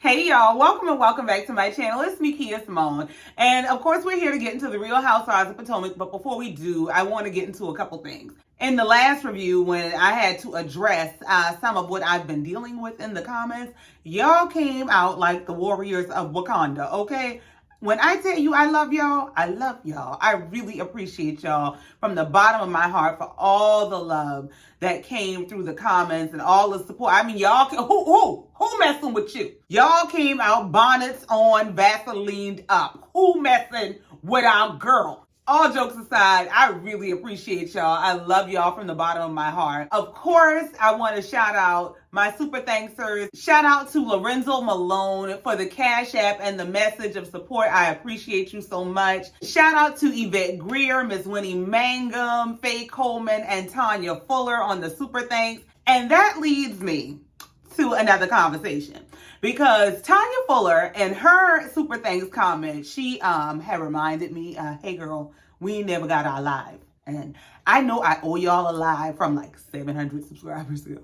Hey y'all, welcome and welcome back to my channel. It's me, KiaSimone. And of course, we're here to get into the Real Housewives of Potomac. But before we do, I want to get into a couple things. In the last review, when I had to address some of what I've been dealing with in the comments, y'all came out like the warriors of Wakanda, okay? When I tell you I love y'all, I love y'all. I really appreciate y'all from the bottom of my heart for all the love that came through the comments and all the support. I mean, y'all, who messing with you? Y'all came out bonnets on, Vaseline up. Who messing with our girl? All jokes aside, I really appreciate y'all. I love y'all from the bottom of my heart. Of course, I want to shout out my super thanksters. Shout out to Lorenzo Malone for the Cash App and the message of support. I appreciate you so much. Shout out to Yvette Greer, Miss Winnie Mangum, Faye Coleman, and Tanya Fuller on the super thanks. And that leads me to another conversation. Because Tanya Fuller, in her super thanks comment, she had reminded me, hey girl, we never got our live. And I know I owe y'all a live from like 700 subscribers ago.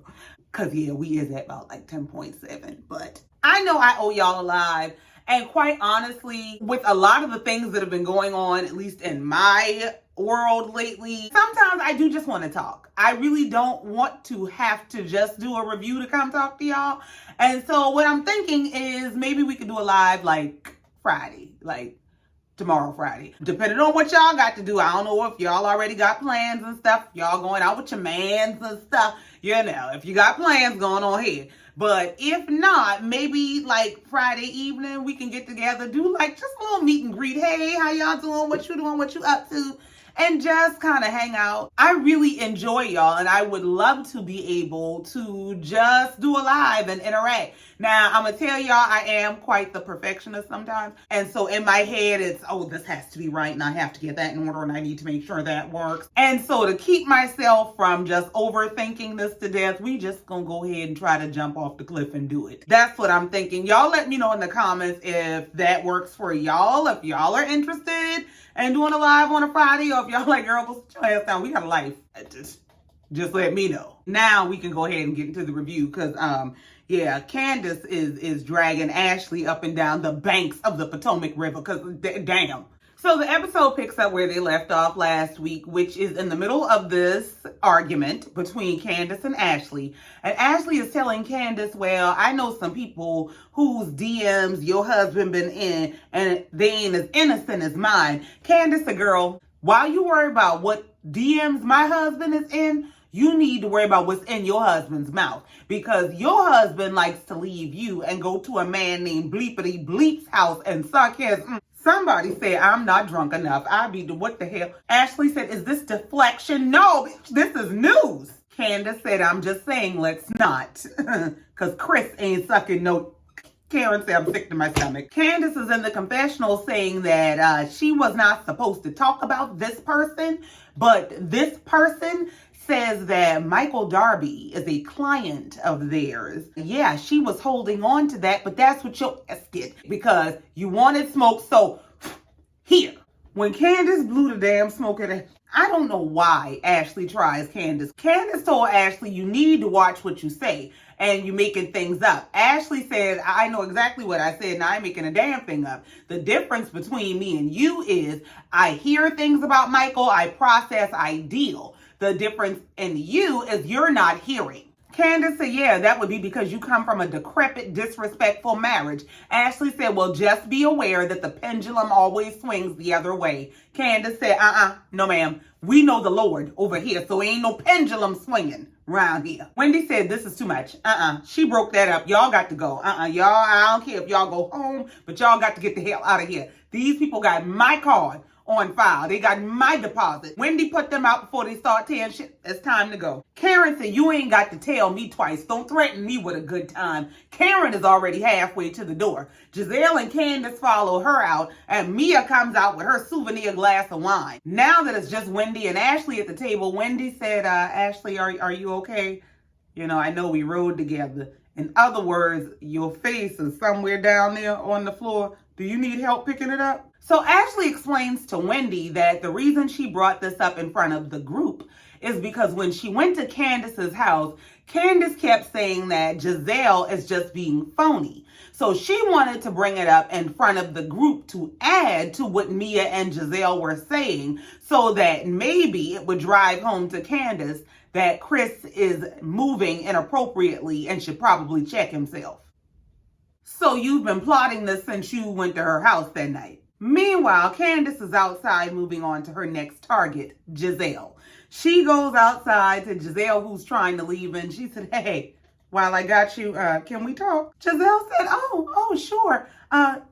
Because yeah, we is at about like 10.7. But I know I owe y'all a live. And quite honestly, with a lot of the things that have been going on, at least in my world lately, sometimes I do just want to talk. I really don't want to have to just do a review to come talk to y'all. And so what I'm thinking is maybe we could do a live like Friday, like tomorrow Friday, depending on what y'all got to do. I don't know if y'all already got plans and stuff. Y'all going out with your mans and stuff. You know, if you got plans going on here. But if not, maybe like Friday evening, we can get together, do like just a little meet and greet. Hey, how y'all doing? What you doing? What you up to? And just kind of hang out. I really enjoy y'all, and I would love to be able to just do a live and interact. Now, I'm going to tell y'all, I am quite the perfectionist sometimes. And so in my head, it's, oh, this has to be right, and I have to get that in order, and I need to make sure that works. And so to keep myself from just overthinking this to death, we just going to go ahead and try to jump off the cliff and do it. That's what I'm thinking. Y'all let me know in the comments if that works for y'all, if y'all are interested and doing a live on a Friday, or if y'all like, girl, go sit your ass down. We got a life. Just let me know. Now we can go ahead and get into the review because, yeah, Candiace is dragging Ashley up and down the banks of the Potomac River because, damn. So the episode picks up where they left off last week, which is in the middle of this argument between Candiace and Ashley. And Ashley is telling Candiace, well, I know some people whose DMs your husband been in, and they ain't as innocent as mine. Candiace, a girl, while you worry about what DMs my husband is in, you need to worry about what's in your husband's mouth, because your husband likes to leave you and go to a man named Bleepity Bleep's house and suck his. Somebody said, I'm not drunk enough. I be the what the hell? Ashley said, is this deflection? No, bitch, this is news. Candiace said, I'm just saying, let's not. Because Chris ain't sucking no. Karen said, I'm sick to my stomach. Candiace is in the confessional saying that she was not supposed to talk about this person, but this person says that Michael Darby is a client of theirs. Yeah, she was holding on to that, but that's what your ass get because you wanted smoke, so here. When Candiace blew the damn smoke at her, I don't know why Ashley tries Candiace. Candiace told Ashley, you need to watch what you say, and you're making things up. Ashley said, I know exactly what I said, and I ain't making a damn thing up. The difference between me and you is I hear things about Michael, I process, I deal. The difference in you is you're not hearing. Candiace said, yeah, that would be because you come from a decrepit, disrespectful marriage. Ashley said, well, just be aware that the pendulum always swings the other way. Candiace said, no, ma'am. We know the Lord over here, so ain't no pendulum swinging around here. Wendy said, this is too much. She broke that up. Y'all got to go. Y'all, I don't care if y'all go home, but y'all got to get the hell out of here. These people got my card on file. They got my deposit. Wendy put them out before they start tearing shit. It's time to go. Karen said, you ain't got to tell me twice. Don't threaten me with a good time. Karen is already halfway to the door. Giselle and Candiace follow her out, and Mia comes out with her souvenir glass of wine. Now that it's just Wendy and Ashley at the table, Wendy said, Ashley, are you okay? You know, I know we rode together. In other words, your face is somewhere down there on the floor. Do you need help picking it up? So Ashley explains to Wendy that the reason she brought this up in front of the group is because when she went to Candiace's house, Candiace kept saying that Giselle is just being phony. So she wanted to bring it up in front of the group to add to what Mia and Giselle were saying so that maybe it would drive home to Candiace that Chris is moving inappropriately and should probably check himself. So you've been plotting this since you went to her house that night. Meanwhile, Candiace is outside moving on to her next target, Giselle. She goes outside to Giselle, who's trying to leave, and she said, hey, while I got you, can we talk? Giselle said, oh, sure.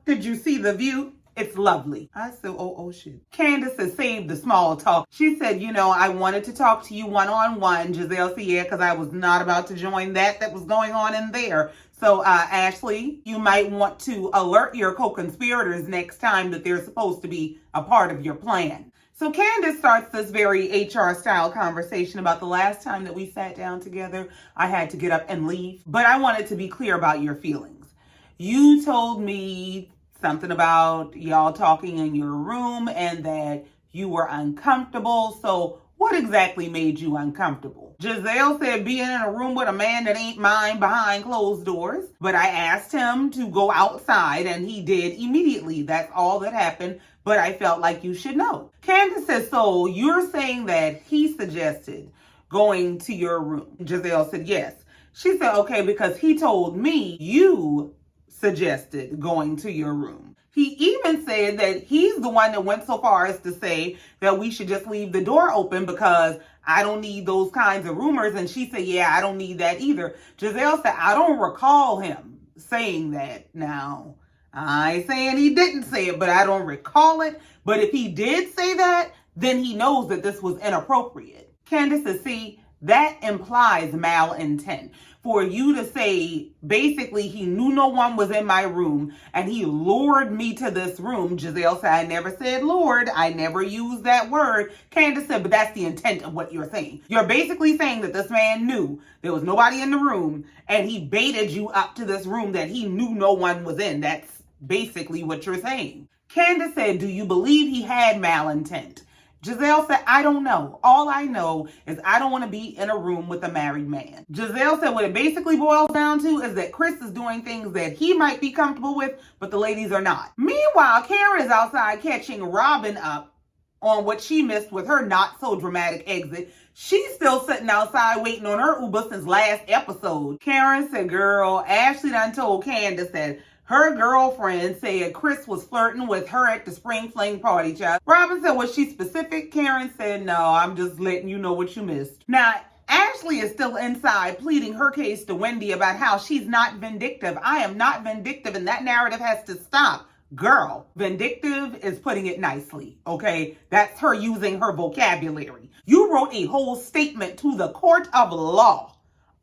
Did you see the view? It's lovely. I said, oh, shit. Candiace has saved the small talk. She said, I wanted to talk to you one-on-one. Giselle said, yeah, because I was not about to join that was going on in there. So, Ashley, you might want to alert your co-conspirators next time that they're supposed to be a part of your plan. So Candiace starts this very HR-style conversation about the last time that we sat down together. I had to get up and leave, but I wanted to be clear about your feelings. You told me something about y'all talking in your room and that you were uncomfortable. So what exactly made you uncomfortable? Giselle said being in a room with a man that ain't mine behind closed doors. But I asked him to go outside and he did immediately. That's all that happened. But I felt like you should know. Candiace said, so you're saying that he suggested going to your room? Giselle said, yes. She said, okay, because he told me you suggested going to your room. He even said that he's the one that went so far as to say that we should just leave the door open because I don't need those kinds of rumors. And she said, yeah, I don't need that either. Giselle said, I don't recall him saying that. Now, I ain't saying he didn't say it, but I don't recall it. But if he did say that, then he knows that this was inappropriate. Candiace said, see, that implies malintent. For you to say, basically, he knew no one was in my room and he lured me to this room. Giselle said, I never said lured. I never used that word. Candiace said, but that's the intent of what you're saying. You're basically saying that this man knew there was nobody in the room and he baited you up to this room that he knew no one was in. That's basically what you're saying. Candiace said, do you believe he had malintent? Giselle said, I don't know. All I know is I don't want to be in a room with a married man. Giselle said what it basically boils down to is that Chris is doing things that he might be comfortable with, but the ladies are not. Meanwhile, Karen is outside catching Robin up on what she missed with her not so dramatic exit. She's still sitting outside waiting on her Uber since last episode. Karen said, girl, Ashley done told Candiace that her girlfriend said Chris was flirting with her at the spring fling party, child. Robin said, was she specific? Karen said, no, I'm just letting you know what you missed. Now, Ashley is still inside pleading her case to Wendy about how she's not vindictive. I am not vindictive, and that narrative has to stop. Girl, vindictive is putting it nicely, okay? That's her using her vocabulary. You wrote a whole statement to the court of law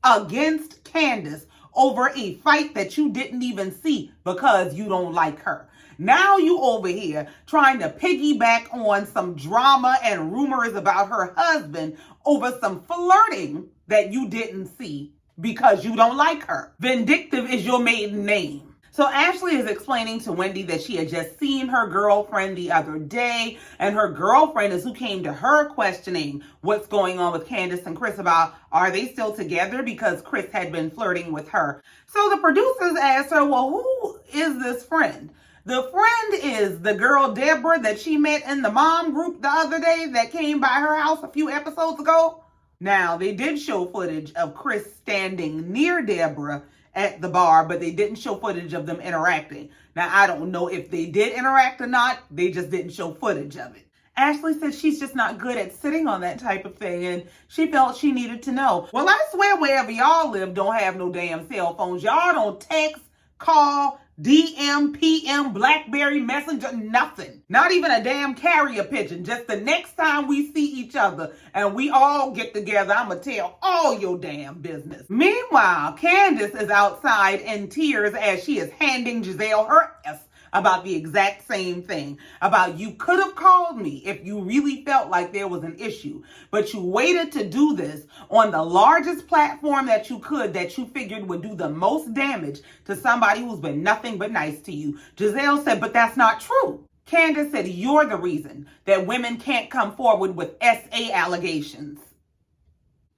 against Candiace over a fight that you didn't even see because you don't like her. Now you over here trying to piggyback on some drama and rumors about her husband over some flirting that you didn't see because you don't like her. Vindictive is your maiden name. So Ashley is explaining to Wendy that she had just seen her girlfriend the other day, and her girlfriend is who came to her questioning what's going on with Candiace and Chris about, are they still together, because Chris had been flirting with her. So the producers asked her, well, who is this friend? The friend is the girl Deborah that she met in the mom group the other day that came by her house a few episodes ago. Now, they did show footage of Chris standing near Deborah at the bar, but they didn't show footage of them interacting. Now, I don't know if they did interact or not. They just didn't show footage of it. Ashley said she's just not good at sitting on that type of thing, and she felt she needed to know. Well, I swear wherever y'all live don't have no damn cell phones. Y'all don't text, call, DM, PM, Blackberry, Messenger, nothing. Not even a damn carrier pigeon. Just the next time we see each other and we all get together, I'ma tell all your damn business. Meanwhile, Candiace is outside in tears as she is handing Giselle her S about the exact same thing. About, you could have called me if you really felt like there was an issue, but you waited to do this on the largest platform that you could, that you figured would do the most damage to somebody who's been nothing but nice to you. Giselle said, but that's not true. Candiace said, you're the reason that women can't come forward with SA allegations.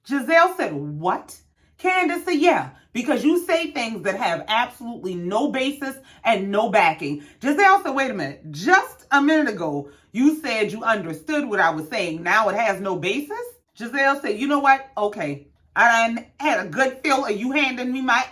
Giselle said, what? Candiace said, yeah, because you say things that have absolutely no basis and no backing. Giselle said, wait a minute, just a minute ago, you said you understood what I was saying. Now it has no basis? Giselle said, you know what? Okay, I had a good feel of you handing me my...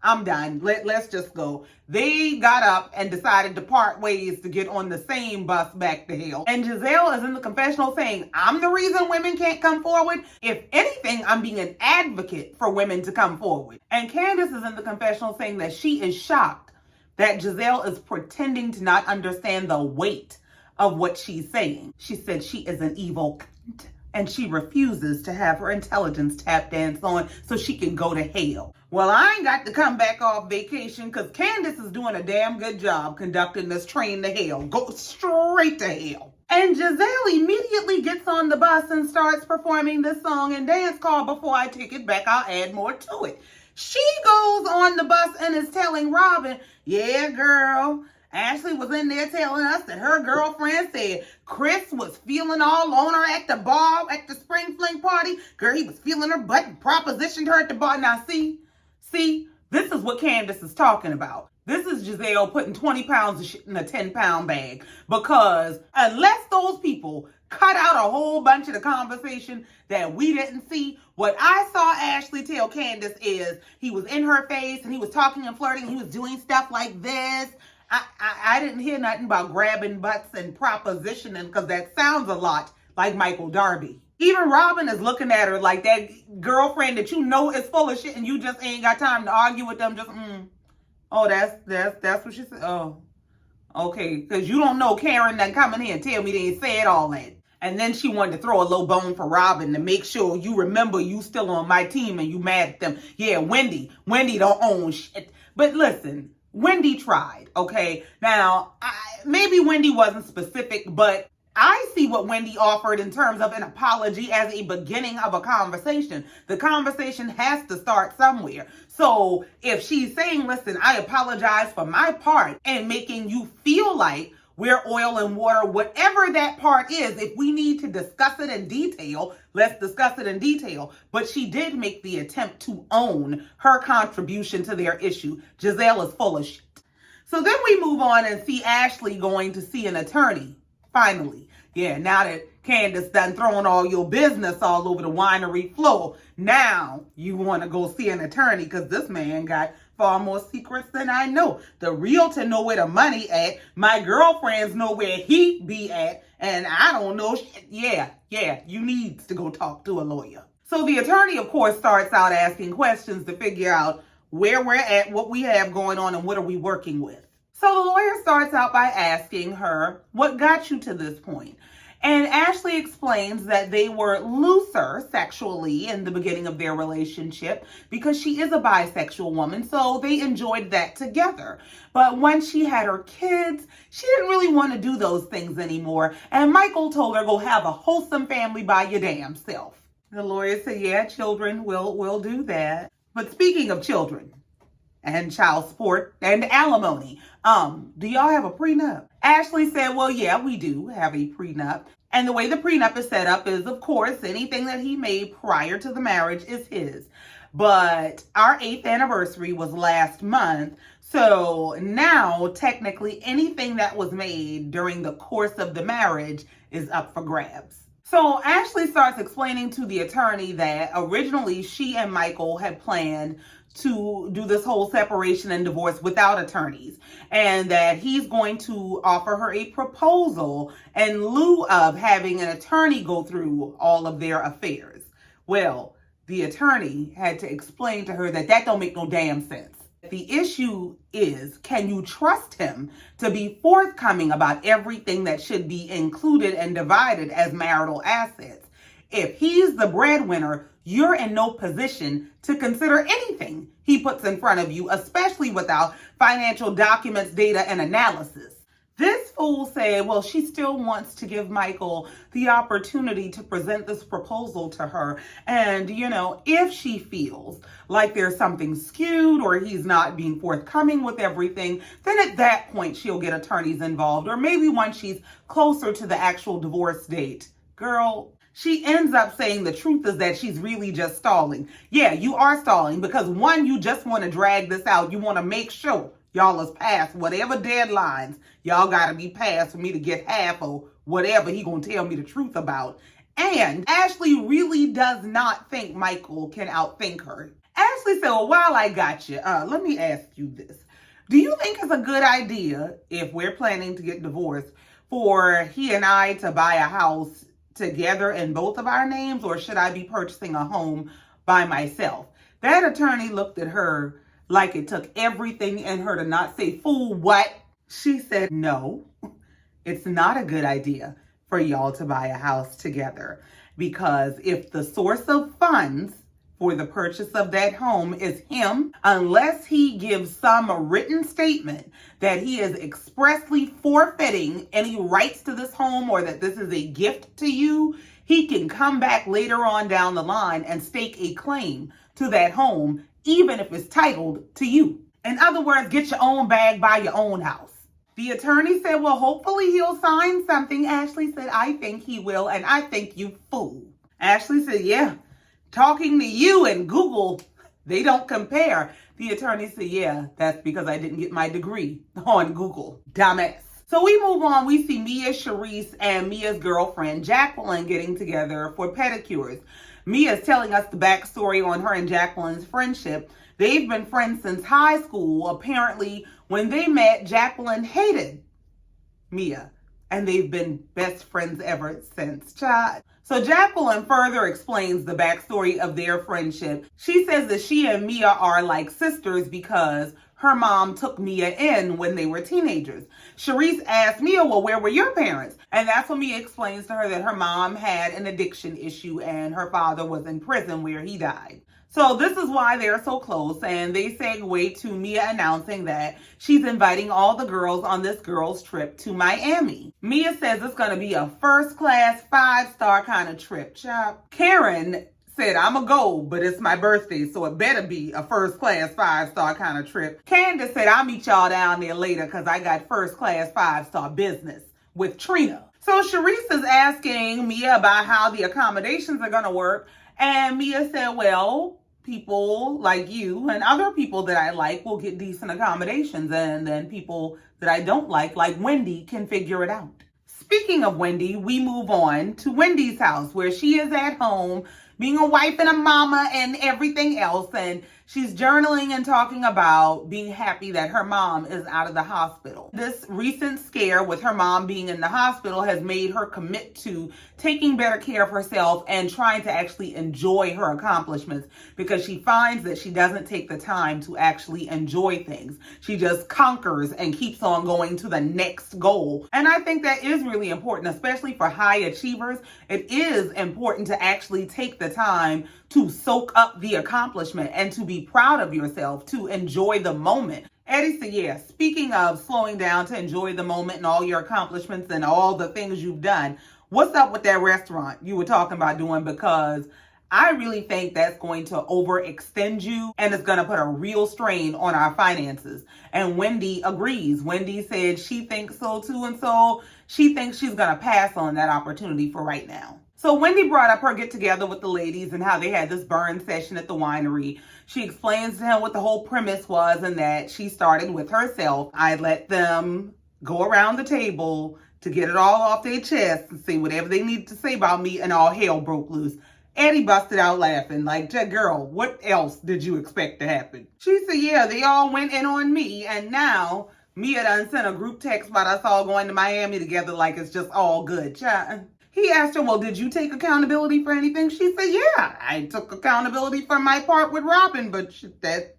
I'm done. Let's just go. They got up and decided to part ways to get on the same bus back to hell. And Giselle is in the confessional saying, I'm the reason women can't come forward. If anything, I'm being an advocate for women to come forward. And Candiace is in the confessional saying that she is shocked that Giselle is pretending to not understand the weight of what she's saying. She said she is an evil cunt, and she refuses to have her intelligence tap dance on so she can go to hell. Well, I ain't got to come back off vacation because Candiace is doing a damn good job conducting this train to hell. Go straight to hell. And Giselle immediately gets on the bus and starts performing this song and dance called Before I Take It Back, I'll Add More to It. She goes on the bus and is telling Robin, yeah, girl, Ashley was in there telling us that her girlfriend said Chris was feeling all on her at the bar at the spring fling party. Girl, he was feeling her butt and propositioned her at the bar. Now, see, this is what Candiace is talking about. This is Giselle putting 20 pounds of shit in a 10-pound bag. Because unless those people cut out a whole bunch of the conversation that we didn't see, what I saw Ashley tell Candiace is he was in her face and he was talking and flirting. He was doing stuff like this. I didn't hear nothing about grabbing butts and propositioning because that sounds a lot like Michael Darby. Even Robin is looking at her like that girlfriend that you know is full of shit and you just ain't got time to argue with them. Just, oh, that's what she said. Oh, okay. Because you don't know Karen done come in here and tell me they said all that. And then she wanted to throw a low bone for Robin to make sure you remember you still on my team and you mad at them. Yeah, Wendy don't own shit. But listen, Wendy tried, okay? Now, maybe Wendy wasn't specific, but I see what Wendy offered in terms of an apology as a beginning of a conversation. The conversation has to start somewhere. So if she's saying, listen, I apologize for my part in making you feel like we're oil and water, whatever that part is, if we need to discuss it in detail, let's discuss it in detail. But she did make the attempt to own her contribution to their issue. Giselle is full of shit. So then we move on and see Ashley going to see an attorney. Finally. Yeah, now that Candiace done throwing all your business all over the winery floor, now you want to go see an attorney because this man got far more secrets than I know. The realtor know where the money at. My girlfriends know where he be at. And I don't know shit. Yeah, you need to go talk to a lawyer. So the attorney, of course, starts out asking questions to figure out where we're at, what we have going on, and what are we working with. So the lawyer starts out by asking her, what got you to this point? And Ashley explains that they were looser sexually in the beginning of their relationship because she is a bisexual woman, so they enjoyed that together. But once she had her kids, she didn't really want to do those things anymore. And Michael told her, go have a wholesome family by your damn self. The lawyer said, yeah, children will do that. But speaking of children and child support and alimony, do y'all have a prenup? Ashley said, well, yeah, we do have a prenup. And the way the prenup is set up is, of course, anything that he made prior to the marriage is his. But our 8th anniversary was last month. So now, technically, anything that was made during the course of the marriage is up for grabs. So Ashley starts explaining to the attorney that originally she and Michael had planned to do this whole separation and divorce without attorneys, and that he's going to offer her a proposal in lieu of having an attorney go through all of their affairs. Well, the attorney had to explain to her that don't make no damn sense. The issue is, can you trust him to be forthcoming about everything that should be included and divided as marital assets? If he's the breadwinner, you're in no position to consider anything he puts in front of you, especially without financial documents, data, and analysis. This fool said, well, she still wants to give Michael the opportunity to present this proposal to her. And, if she feels like there's something skewed or he's not being forthcoming with everything, then at that point she'll get attorneys involved. Or maybe once she's closer to the actual divorce date. Girl, she ends up saying the truth is that she's really just stalling. Yeah, you are stalling because one, you just want to drag this out. You want to make sure y'all is past whatever deadlines y'all got to be past for me to get half of whatever he gonna tell me the truth about. And Ashley really does not think Michael can outthink her. Ashley said, well, while I got you, let me ask you this. Do you think it's a good idea, if we're planning to get divorced, for he and I to buy a house together in both of our names, or should I be purchasing a home by myself? That attorney looked at her like it took everything in her to not say, fool, what? She said, no, it's not a good idea for y'all to buy a house together, because if the source of funds for the purchase of that home is him, unless he gives some written statement that he is expressly forfeiting any rights to this home or that this is a gift to you, he can come back later on down the line and stake a claim to that home, even if it's titled to you. In other words, get your own bag, buy your own house. The attorney said, well, hopefully he'll sign something. Ashley said, I think he will, and I think you fool. Ashley said, yeah, talking to you and Google, they don't compare. The attorney said, yeah, that's because I didn't get my degree on Google. Dumbass. So we move on. We see Mia, Charisse, and Mia's girlfriend, Jacqueline, getting together for pedicures. Mia's telling us the backstory on her and Jacqueline's friendship. They've been friends since high school. Apparently, when they met, Jacqueline hated Mia, and they've been best friends ever since. Child. So Jacqueline further explains the backstory of their friendship. She says that she and Mia are like sisters because her mom took Mia in when they were teenagers. Charisse asked Mia, well, where were your parents? And that's when Mia explains to her that her mom had an addiction issue and her father was in prison where he died. So this is why they're so close, and they segue to Mia announcing that she's inviting all the girls on this girls' trip to Miami. Mia says it's going to be a first-class, 5-star kind of trip. Child. Karen said, I'm going to go, but it's my birthday, so it better be a first-class, 5-star kind of trip. Candiace said, I'll meet y'all down there later because I got first-class, 5-star business with Trina. So Charisse is asking Mia about how the accommodations are going to work, and Mia said, well, people like you and other people that I like will get decent accommodations, and then people that I don't like Wendy, can figure it out. Speaking of Wendy, we move on to Wendy's house, where she is at home being a wife and a mama and everything else, and she's journaling and talking about being happy that her mom is out of the hospital. This recent scare with her mom being in the hospital has made her commit to taking better care of herself and trying to actually enjoy her accomplishments, because she finds that she doesn't take the time to actually enjoy things. She just conquers and keeps on going to the next goal. And I think that is really important, especially for high achievers. It is important to actually take the time to soak up the accomplishment and to be proud of yourself, to enjoy the moment. Eddie said, yeah, speaking of slowing down to enjoy the moment and all your accomplishments and all the things you've done, what's up with that restaurant you were talking about doing? Because I really think that's going to overextend you and it's going to put a real strain on our finances. And Wendy agrees. Wendy said she thinks so too, and so she thinks she's going to pass on that opportunity for right now. So Wendy brought up her get together with the ladies and how they had this burn session at the winery. She explains to him what the whole premise was and that she started with herself. I let them go around the table to get it all off their chest and say whatever they needed to say about me, and all hell broke loose. Eddie busted out laughing like, girl, what else did you expect to happen? She said, yeah, they all went in on me, and now Mia done sent a group text about us all going to Miami together like it's just all good. He asked her, well, did you take accountability for anything? She said, yeah, I took accountability for my part with Robin, but that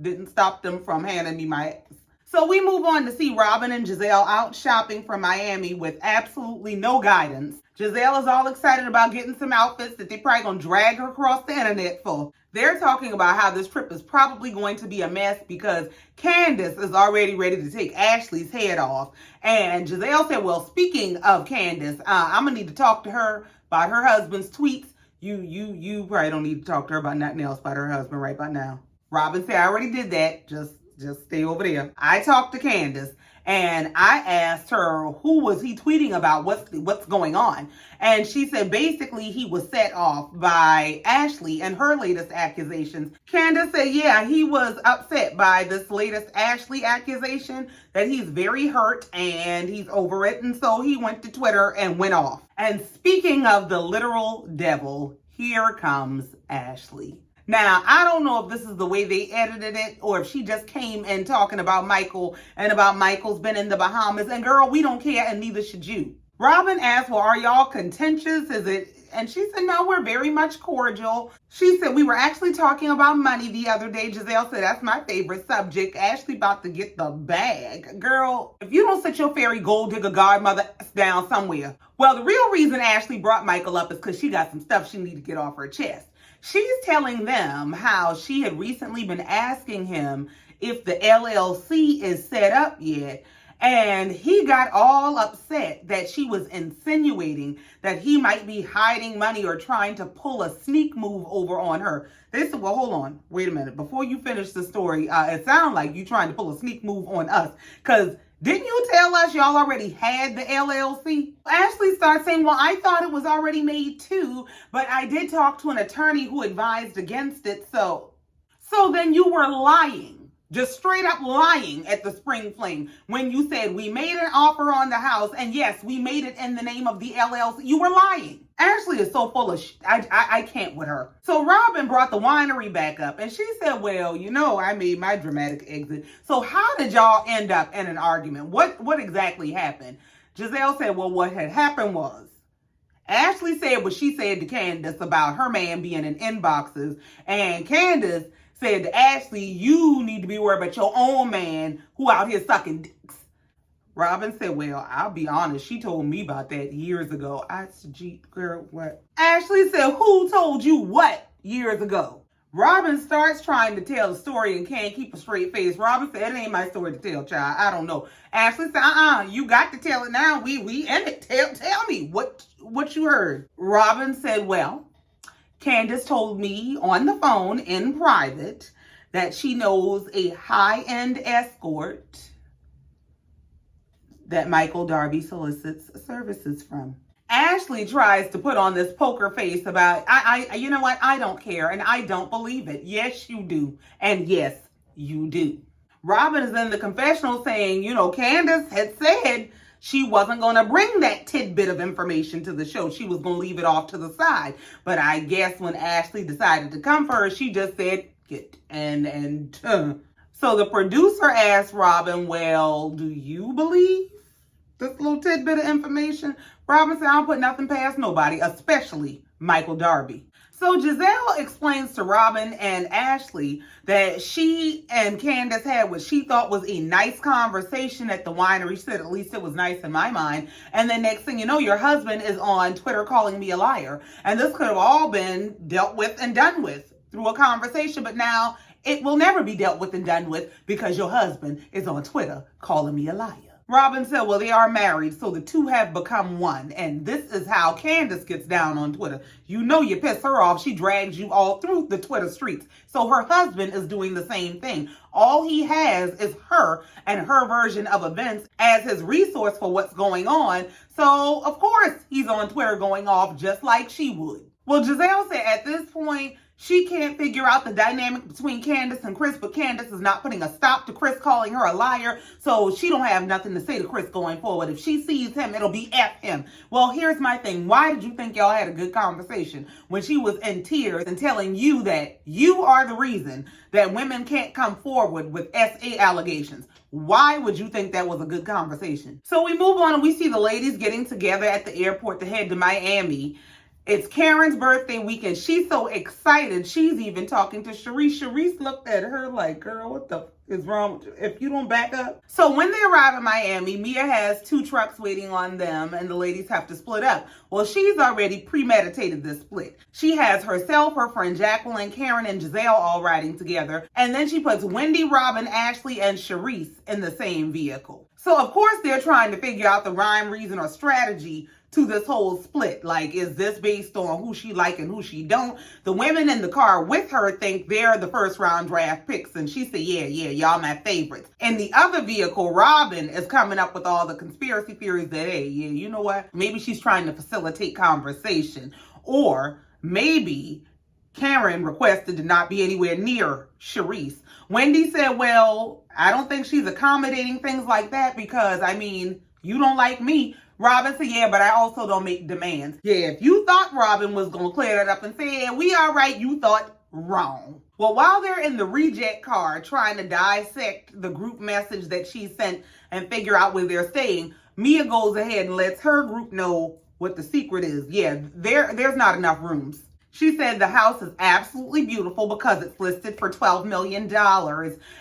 didn't stop them from handing me my ass. So we move on to see Robin and Giselle out shopping for Miami with absolutely no guidance. Giselle is all excited about getting some outfits that they're probably going to drag her across the internet for. They're talking about how this trip is probably going to be a mess because Candiace is already ready to take Ashley's head off. And Giselle said, well, speaking of Candiace, I'm going to need to talk to her about her husband's tweets. You probably don't need to talk to her about nothing else about her husband right by now. Robin said, I already did that. Just Just stay over there. I talked to Candiace and I asked her who was he tweeting about, what's going on. And she said basically he was set off by Ashley and her latest accusations. Candiace said, yeah, he was upset by this latest Ashley accusation, that he's very hurt and he's over it. And so he went to Twitter and went off. And speaking of the literal devil, here comes Ashley. Now, I don't know if this is the way they edited it or if she just came in talking about Michael and about Michael's been in the Bahamas. And girl, we don't care and neither should you. Robin asked, well, are y'all contentious? Is it? And she said, no, we're very much cordial. She said, we were actually talking about money the other day. Giselle said, that's my favorite subject. Ashley about to get the bag. Girl, if you don't sit your fairy gold digger godmother down somewhere. Well, the real reason Ashley brought Michael up is because she got some stuff she needed to get off her chest. She's telling them how she had recently been asking him if the LLC is set up yet. And he got all upset that she was insinuating that he might be hiding money or trying to pull a sneak move over on her. They said, well, hold on. Wait a minute. Before you finish the story, it sounds like you trying to pull a sneak move on us. Because didn't you tell us y'all already had the LLC? Ashley starts saying, well, I thought it was already made too, but I did talk to an attorney who advised against it. So then you were lying. Just straight up lying at the Spring Fling when you said we made an offer on the house and yes, we made it in the name of the LLC. You were lying. Ashley is so full of I can't with her. So Robin brought the winery back up and she said, well, you know, I made my dramatic exit. So how did y'all end up in an argument? What exactly happened? Giselle said, well, what had happened was Ashley said what she said to Candiace about her man being in inboxes, and Candiace said to Ashley, you need to be worried about your own man who out here sucking dicks. Robin said, well, I'll be honest. She told me about that years ago. I said, gee, girl, what? Ashley said, who told you what years ago? Robin starts trying to tell the story and can't keep a straight face. Robin said, it ain't my story to tell, child. I don't know. Ashley said, you got to tell it now. We in it. Tell me what you heard. Robin said, well, Candiace told me on the phone in private that she knows a high-end escort that Michael Darby solicits services from. Ashley tries to put on this poker face about, you know what? I don't care and I don't believe it. Yes, you do. And yes, you do. Robin is in the confessional saying, you know, Candiace had said she wasn't going to bring that tidbit of information to the show. She was going to leave it off to the side. But I guess when Ashley decided to come for her, she just said, get. So the producer asked Robin, well, do you believe this little tidbit of information? Robin said, I don't put nothing past nobody, especially Michael Darby. So Giselle explains to Robin and Ashley that she and Candiace had what she thought was a nice conversation at the winery. She said, at least it was nice in my mind. And then next thing you know, your husband is on Twitter calling me a liar. And this could have all been dealt with and done with through a conversation. But now it will never be dealt with and done with because your husband is on Twitter calling me a liar. Robin said, well, they are married, so the two have become one. And this is how Candiace gets down on Twitter. You know you piss her off. She drags you all through the Twitter streets. So her husband is doing the same thing. All he has is her and her version of events as his resource for what's going on. So, of course, he's on Twitter going off just like she would. Well, Giselle said at this point, she can't figure out the dynamic between Candiace and Chris, but Candiace is not putting a stop to Chris calling her a liar, so she don't have nothing to say to Chris going forward. If she sees him, it'll be F him. Well, here's my thing. Why did you think y'all had a good conversation when she was in tears and telling you that you are the reason that women can't come forward with SA allegations? Why would you think that was a good conversation? So we move on and we see the ladies getting together at the airport to head to Miami. It's Karen's birthday weekend. She's so excited. She's even talking to Sharice. Sharice looked at her like, girl, what the is wrong with you if you don't back up? So when they arrive in Miami, Mia has 2 trucks waiting on them and the ladies have to split up. Well, she's already premeditated this split. She has herself, her friend Jacqueline, Karen, and Giselle all riding together. And then she puts Wendy, Robin, Ashley, and Sharice in the same vehicle. So, of course, they're trying to figure out the rhyme, reason, or strategy to this whole split. Like, is this based on who she like and who she don't? The women in the car with her think they're the first round draft picks. And she said, yeah, y'all my favorites. In the other vehicle, Robin is coming up with all the conspiracy theories that, hey, yeah, you know what? Maybe she's trying to facilitate conversation. Or maybe Karen requested to not be anywhere near Charisse. Wendy said, well, I don't think she's accommodating things like that because, I mean, you don't like me. Robin said, yeah, but I also don't make demands. Yeah, if you thought Robin was going to clear that up and say, yeah, we all right, you thought wrong. Well, while they're in the reject car trying to dissect the group message that she sent and figure out where they're staying, Mia goes ahead and lets her group know what the secret is. Yeah, there's not enough rooms. She said the house is absolutely beautiful because it's listed for $12 million.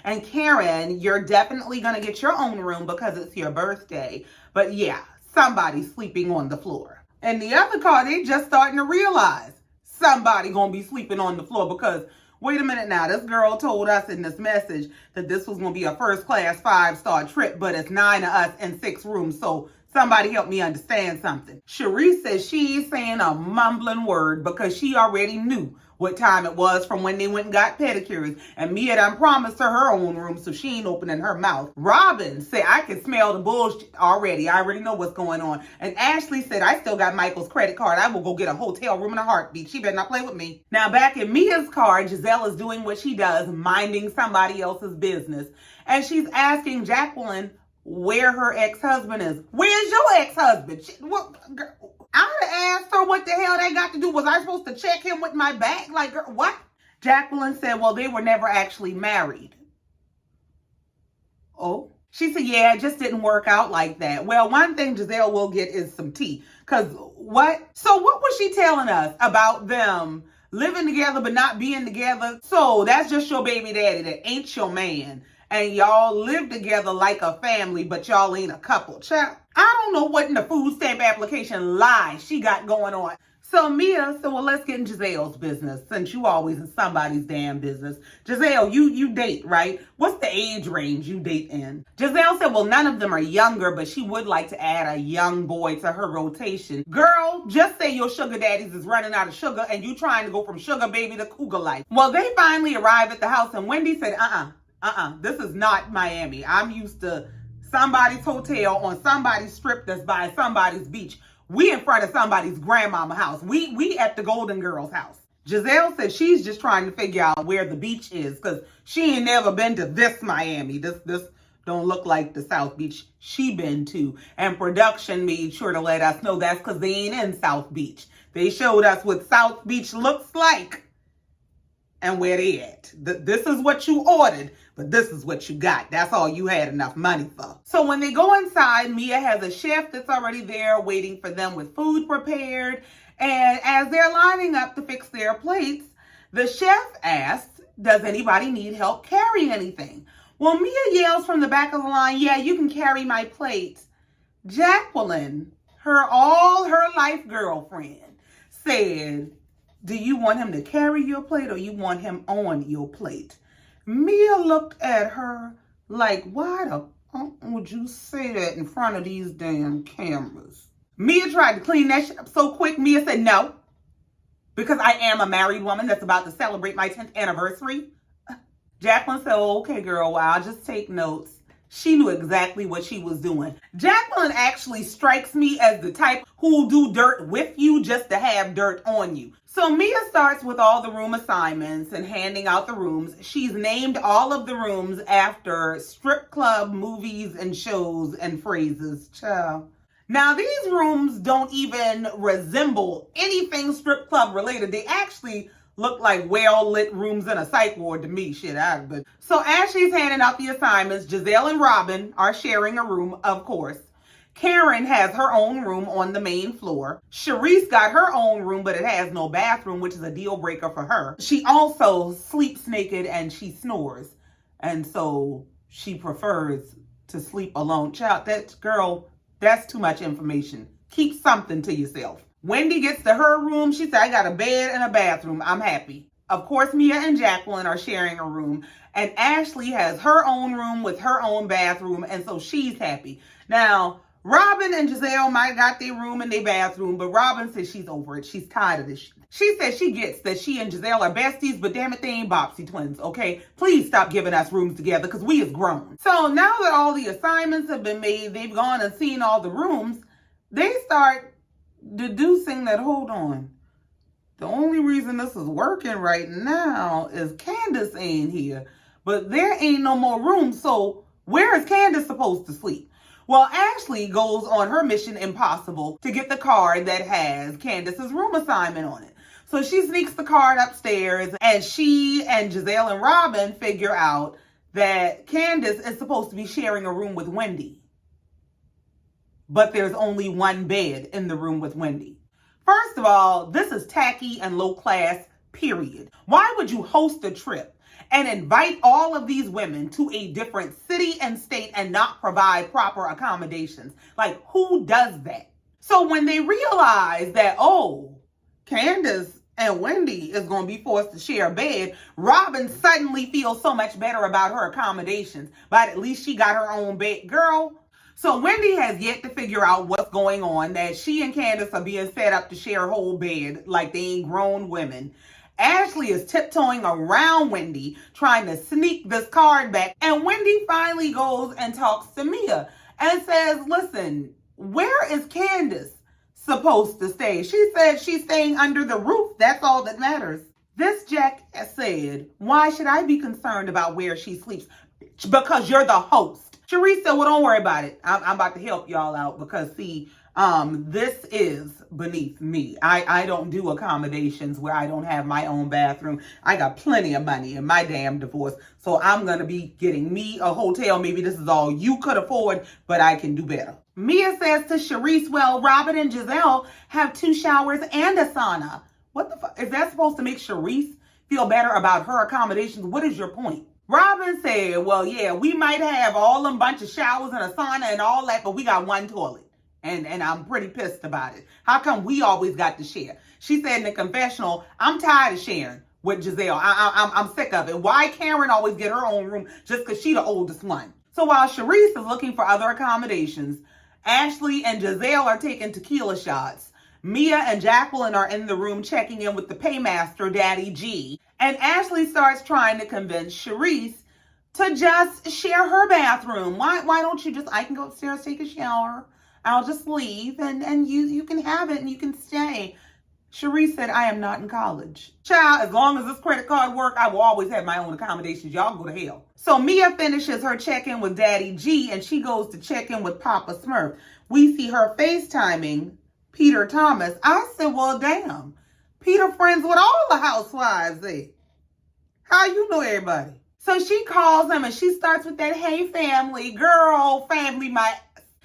And Karen, you're definitely going to get your own room because it's your birthday. But yeah, somebody's sleeping on the floor. And the other car, they just starting to realize somebody going to be sleeping on the floor because, wait a minute now, this girl told us in this message that this was going to be a first-class 5-star trip, but it's 9 of us in 6 rooms, so somebody help me understand something. Charisse says she ain't saying a mumbling word because she already knew what time it was from when they went and got pedicures. And Mia done promised her own room, so she ain't opening her mouth. Robin said, I can smell the bullshit already. I already know what's going on. And Ashley said, I still got Michael's credit card. I will go get a hotel room in a heartbeat. She better not play with me. Now back in Mia's car, Giselle is doing what she does, minding somebody else's business. And she's asking Jacqueline where her ex-husband is. Where's your ex-husband? I would have asked her what the hell that got to do. Was I supposed to check him with my bag? Like, girl, what? Jacqueline said, well, they were never actually married. Oh? She said, yeah, it just didn't work out like that. Well, one thing Giselle will get is some tea. Because what? So what was she telling us about them living together but not being together? So that's just your baby daddy that ain't your man. And y'all live together like a family, but y'all ain't a couple. Child, I don't know what in the food stamp application lie she got going on. So Mia said, well, let's get in Giselle's business since you always in somebody's damn business. Giselle, you date, right? What's the age range you date in? Giselle said, well, none of them are younger, but she would like to add a young boy to her rotation. Girl, just say your sugar daddies is running out of sugar and you trying to go from sugar baby to cougar life. Well, they finally arrive at the house and Wendy said, this is not Miami. I'm used to somebody's hotel on somebody's strip that's by somebody's beach. We in front of somebody's grandmama house. We at the Golden Girls house. Giselle said she's just trying to figure out where the beach is because she ain't never been to this Miami. This don't look like the South Beach she been to. And production made sure to let us know that's because they ain't in South Beach. They showed us what South Beach looks like and where they at. This is what you ordered, but this is what you got. That's all you had enough money for. So when they go inside, Mia has a chef that's already there waiting for them with food prepared. And as they're lining up to fix their plates, the chef asks, does anybody need help carrying anything? Well, Mia yells from the back of the line, yeah, you can carry my plates. Jacqueline, her life girlfriend, said, do you want him to carry your plate or you want him on your plate? Mia looked at her like, why the fuck would you say that in front of these damn cameras? Mia tried to clean that shit up so quick. Mia said no, because I am a married woman that's about to celebrate my 10th anniversary. Jacqueline said, oh, okay, girl, well, I'll just take notes. She knew exactly what she was doing. Jacqueline actually strikes me as the type who'll do dirt with you just to have dirt on you. So Mia starts with all the room assignments and handing out the rooms. She's named all of the rooms after strip club movies and shows and phrases. Child. Now, these rooms don't even resemble anything strip club related. They actually look like well-lit rooms in a psych ward to me. But so as she's handing out the assignments, Giselle and Robin are sharing a room, of course. Karen has her own room on the main floor. Charisse got her own room, but it has no bathroom, which is a deal breaker for her. She also sleeps naked and she snores. And so she prefers to sleep alone. Child, that's too much information. Keep something to yourself. Wendy gets to her room. She said, I got a bed and a bathroom. I'm happy. Of course, Mia and Jacqueline are sharing a room. And Ashley has her own room with her own bathroom. And so she's happy. Now, Robin and Giselle might got their room and their bathroom, but Robin says she's over it. She's tired of this shit. She says she gets that she and Giselle are besties, but damn it, they ain't Bopsy twins, okay? Please stop giving us rooms together because we is grown. So now that all the assignments have been made, they've gone and seen all the rooms, they start deducing that, hold on, the only reason this is working right now is Candiace ain't here, but there ain't no more room, so where is Candiace supposed to sleep? Well, Ashley goes on her mission impossible to get the card that has Candiace's room assignment on it. So she sneaks the card upstairs, and she and Giselle and Robin figure out that Candiace is supposed to be sharing a room with Wendy. But there's only one bed in the room with Wendy. First of all, this is tacky and low class, period. Why would you host a trip and invite all of these women to a different city and state and not provide proper accommodations? Like, who does that? So when they realize that, oh, Candiace and Wendy is going to be forced to share a bed, Robin suddenly feels so much better about her accommodations. But at least she got her own bed. Girl. So Wendy has yet to figure out what's going on, that she and Candiace are being set up to share a whole bed like they ain't grown women. Ashley is tiptoeing around Wendy, trying to sneak this card back. And Wendy finally goes and talks to Mia and says, listen, where is Candiace supposed to stay? She said she's staying under the roof. That's all that matters. This Jack said, why should I be concerned about where she sleeps? Because you're the host. Sharice said, well, don't worry about it. I'm about to help y'all out because, see, this is beneath me. I don't do accommodations where I don't have my own bathroom. I got plenty of money in my damn divorce. So I'm going to be getting me a hotel. Maybe this is all you could afford, but I can do better. Mia says to Sharice, well, Robin and Giselle have 2 showers and a sauna. What the fuck? Is that supposed to make Sharice feel better about her accommodations? What is your point? Robin said, well, yeah, we might have all them bunch of showers and a sauna and all that, but we got one toilet. And I'm pretty pissed about it. How come we always got to share? She said in the confessional, I'm tired of sharing with Giselle. I'm sick of it. Why Karen always get her own room just because she the oldest one? So while Sharice is looking for other accommodations, Ashley and Giselle are taking tequila shots. Mia and Jacqueline are in the room checking in with the paymaster, Daddy G. And Ashley starts trying to convince Sharice to just share her bathroom. Why don't you just, I can go upstairs, take a shower. I'll just leave and you can have it and you can stay. Sharice said, I am not in college. Child, as long as this credit card work, I will always have my own accommodations. Y'all go to hell. So Mia finishes her check-in with Daddy G and she goes to check in with Papa Smurf. We see her FaceTiming Peter Thomas. I said, well, damn. Peter friends with all the housewives, eh? How you know everybody? So she calls him and she starts with that, hey, family, girl, family,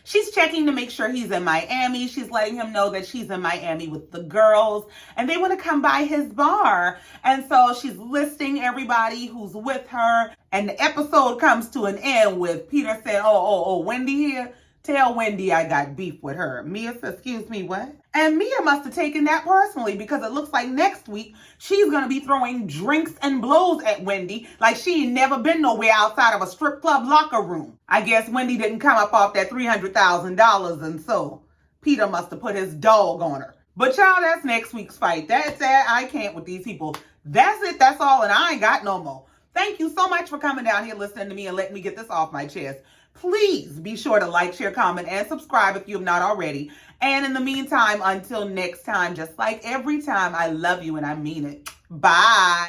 She's checking to make sure he's in Miami. She's letting him know that she's in Miami with the girls and they want to come by his bar. And so she's listing everybody who's with her. And the episode comes to an end with Peter saying, oh, Wendy here? Tell Wendy I got beef with her. Mia says, excuse me, what? And Mia must have taken that personally because it looks like next week she's going to be throwing drinks and blows at Wendy like she ain't never been nowhere outside of a strip club locker room. I guess Wendy didn't come up off that $300,000 and so Peter must have put his dog on her. But y'all, that's next week's fight. That's it. I can't with these people. That's it. That's all. And I ain't got no more. Thank you so much for coming down here listening to me and letting me get this off my chest. Please be sure to like, share, comment, and subscribe if you have not already. And in the meantime, until next time, just like every time, I love you and I mean it. Bye.